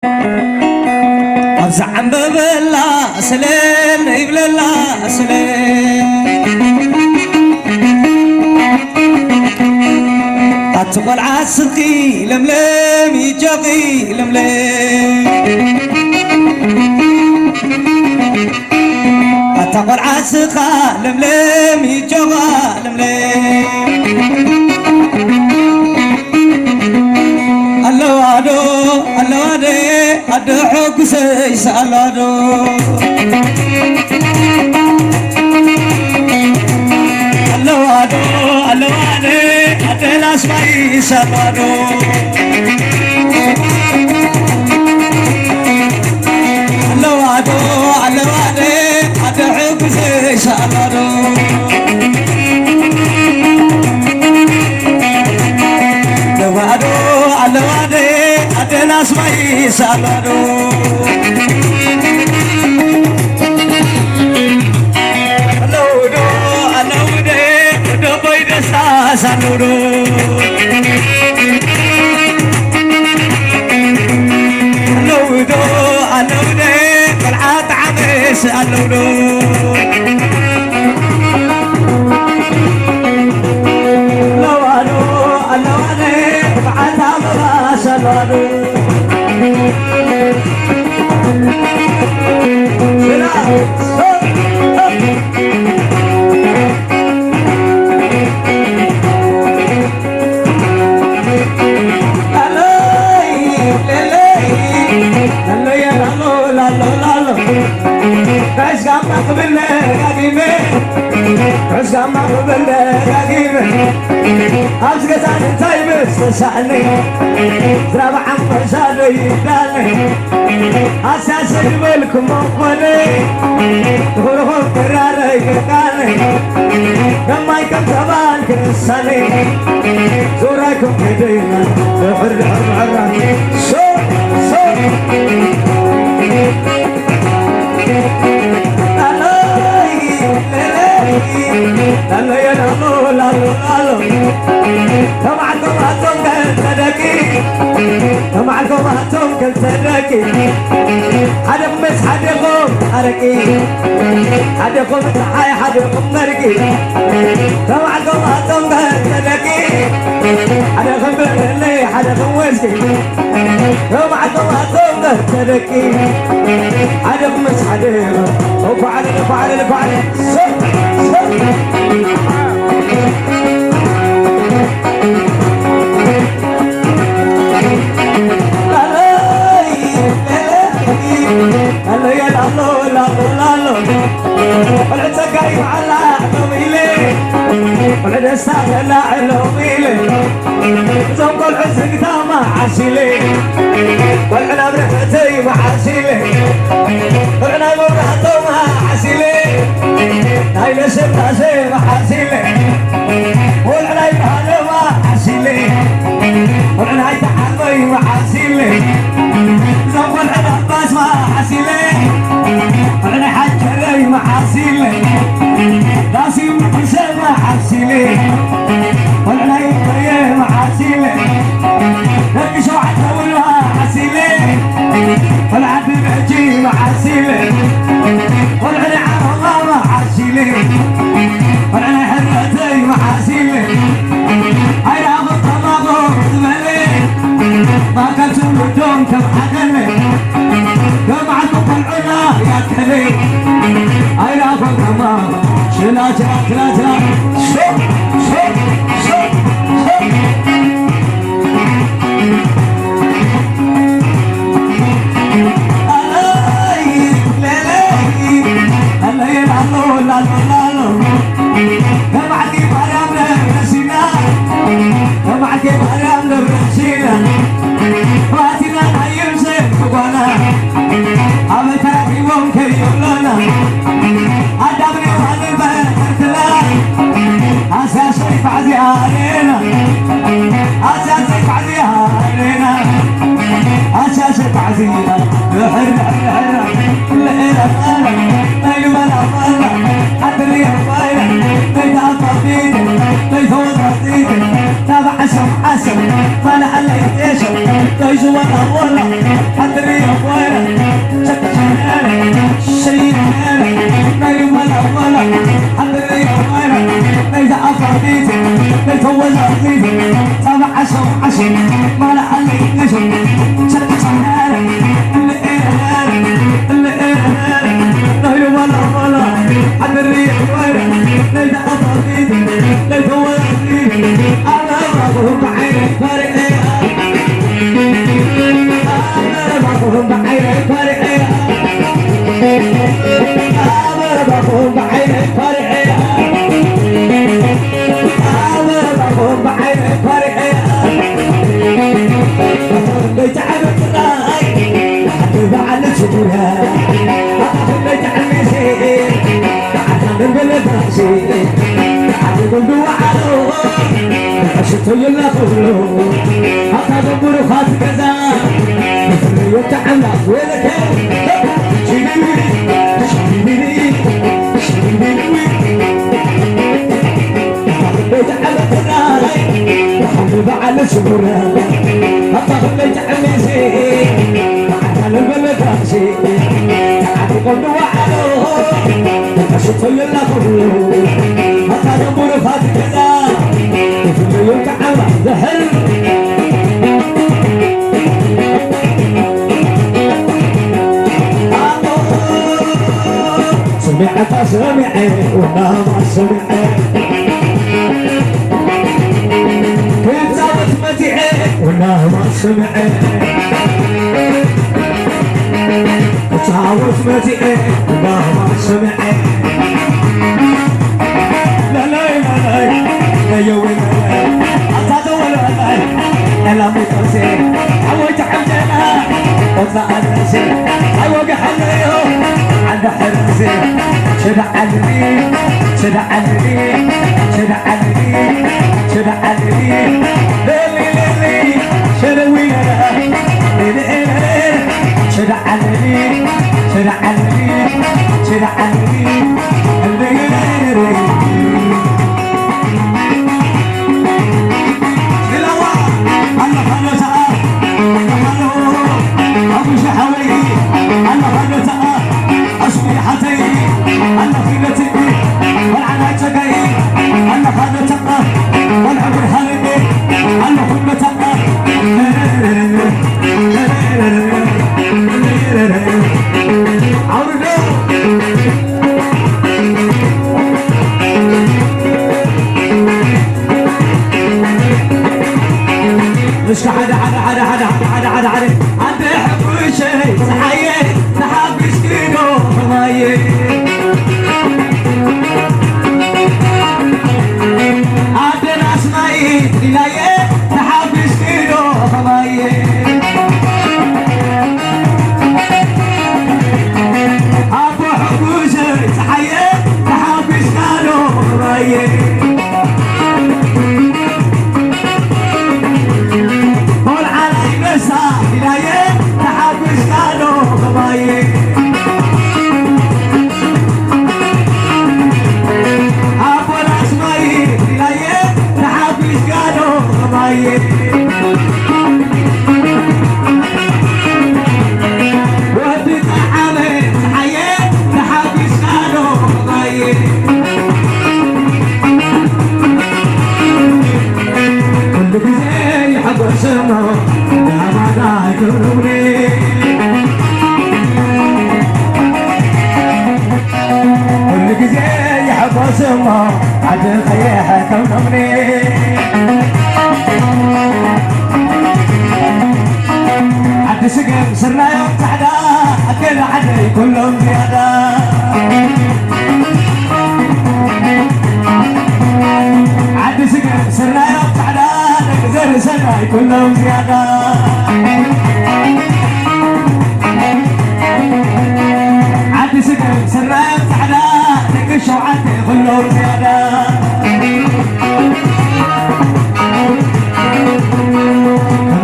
أبزعم ببلا سلام نيبل الله سلام أتقول عسقي لملم يجاقي لملم أتقول عسقا لملم يجاقا لملم الله وادو الله وادي أدو حق سيس الله وادو الله وادو الله وادي أدو ناس بايس الله وادو الله وادو الله وادي أدو حق سيس الله وادو alawade adenas mai salado alawdo alawde do boy de salado alawdo alawde qal'at amis alawdo Rızgama bende gibi az gezan taybis sani Zraba amma sani dani Asas bilkum maqbali Ghurhum karare kani Gamay kam taban kisani Zurakum kedina Hurra So لالو يا لالو لالو معكم هاتم كالتدكي معكم هاتم كالتدكي حدقمس حدقم أركي حدقم تحاي حدقم مركي معكم هاتم كالتدكي حدقم بلي حدقم ويسكي معكم هاتم كالتدكي حدقمس حدقم وفعل هلا يا لالو لالو لالو ولد سقاي على علوميلي ولد ساقي علوميلي زوق الحزن تاما عسيلي والعنب رحتي معسيلي والعنب رحتي معسيلي هاي نسب ناسي معسيلي والعنب هذا معسيلي والعنب تحمي معسيلي زوق العنب بس معسيلي والعنب حجري معسيلي راسي محسن معسيلي والعنب طريق معسيلي نبي شو عتاول معسيلي والعنب بحجي معسيلي والعنب عرض معسيلي والعنب حرتي معسيلي هاي اخذ طبقه زملي ما كنت بدون كم حقني جمع الطلعنا يا كلي هاي اخذ طبقه شلا حسن طالع على ايش طيش وانا ولا حد بعد شبورها أخذت عمسي تعال من بلد راسي تعال من دوعه عشت يلا كله أخذ بروخات كذا يتعلق ولك شيلي شيلي شيلي على قناي وحبيب على شبورها أخذت عمسي تعال البلد راسي تعال قل وعلو عشت يلا كله أخذ بروخات كذا يتعلق ذهل سمعت سمعي وانا ما سمعي كنت زابت متعي وانا ما سمعي تعاوت متعي وانا ما سمعي لا لا لا لا يا ويلي أتدور لا لا متوسي حويت حمدنا وطلع الرسي حوق حليو عند حرسي شدع علي شدع علي شدع علي شدع علي ليلي ليلي شدوي ليلي شدع علي شدع علي شدع علي مش حدا حدا حدا حدا حدا حدا حدا عندي حب شيء صحيح سحاب مسكينه ضمايل عندي ناس ميت ليلايه سحاب مسكينه ضمايل ابو حب شيء صحيح سحاب مسكينه ضمايل عد خيحة كونمني عد سقم سرنا يوم تحدا أكل عدي كلهم زيادة عد سقم سرنا يوم تحدا نقدر سنة كلهم زيادة عد سقم سرنا يوم تحدا نقشوا عدي كلهم زيادة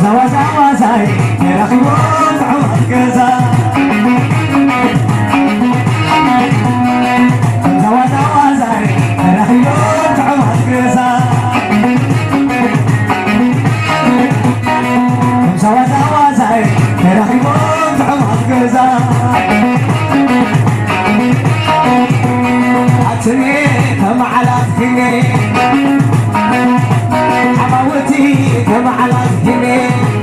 زواي يا أخي وضعوا الجزا زواي يا أخي وضعوا الجزا زواي يا أخي وضعوا الجزا عطني كم على ذكري حماوتي كم على ذكري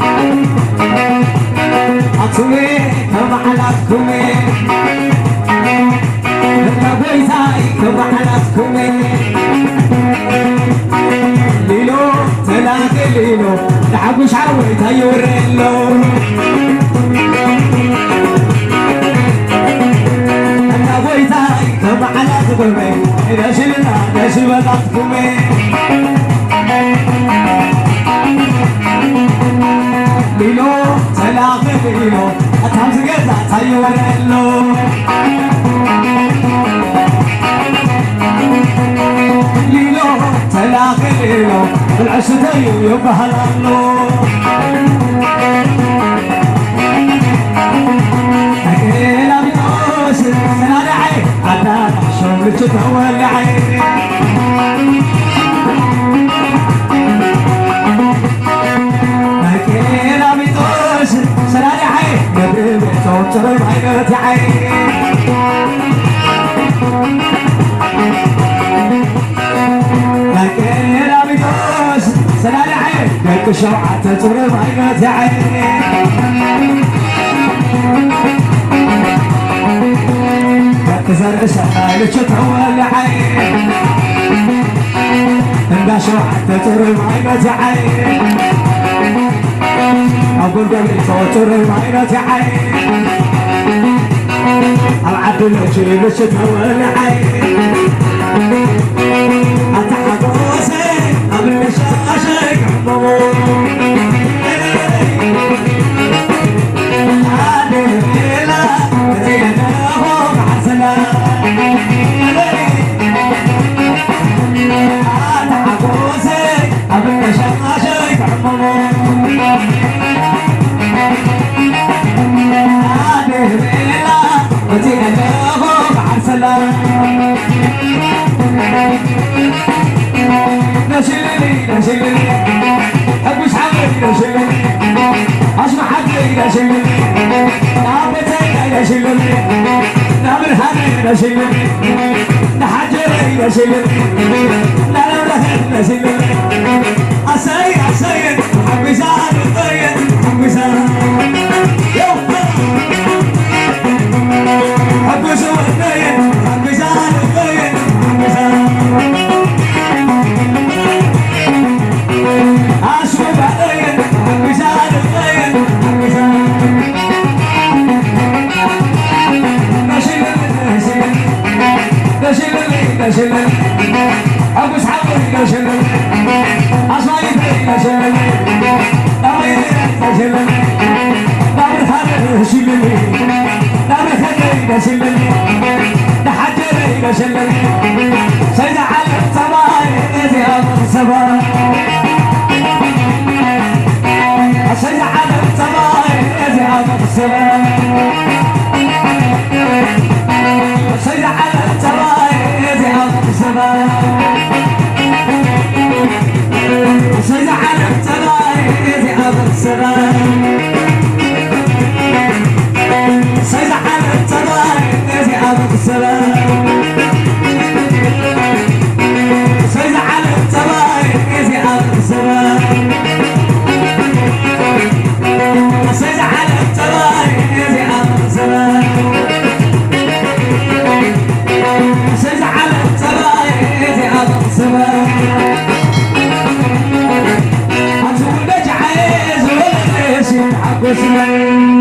عطوي كم علىكمي لما بيتاي كم علىكمي ليلو تلاقي ليلو لعبو شعوي تيوريلو لما بيتاي كم علىكمي إذا شلنا إذا شبطتكمي ليلو تلاقي ليلو ታምዝገዛ ታየወረሎ ሊሎ ተላኽሊሎ ብልዕስተዩ ይበሃላሎ ተጌላቢጦስ ሰናዳዓይ ኣዳናሾም ልችተወልዓይ ተጌላቢጦስ ሰናዳዓይ ነብቤቶም ፅሩይ ዓይነት ዓይ ተጌላቢጦስ ሰናዳዓይ ደቂ ሸውዓተ ፅሩይ ዓይነት ዓይ زرع سحالة تتولى عين انداشو حتى ترم عينة عين أقول قبلي ترم عينة عين العب الجيل تتولى عين أتحقوسي قبل شاشك أبوش حبيبي يا شلبي أسمع حبيبي يا شلبي نعبتك يا شلبي نعمل حبيبي يا شلبي نحجري يا شلبي نعمل يا شلبي أسيد حبي زاد الطيب حبي زاد حبي زاد الطيب حبي زاد الطيب حبي زاد أبو سحابي يا شلبي أصايب يا شلبي داوي يا شلبي داوي هذا يا شلبي داوي هذا يا شلبي دحجر يا شلبي سيد على الصباح يا أبو الصباح سيد على الصباح يا أبو الصباح سيد على الصباح يا أبو الصباح سيد على الصباح يا أبو الصباح سيد على الصباح يا أبو الصباح سيد على الصباح يا أبو الصباح سيد على الصباح يا أبو الصباح سيد على الصباح يا أبو الصباح أجول بجعيز ولا ليش حق اسمي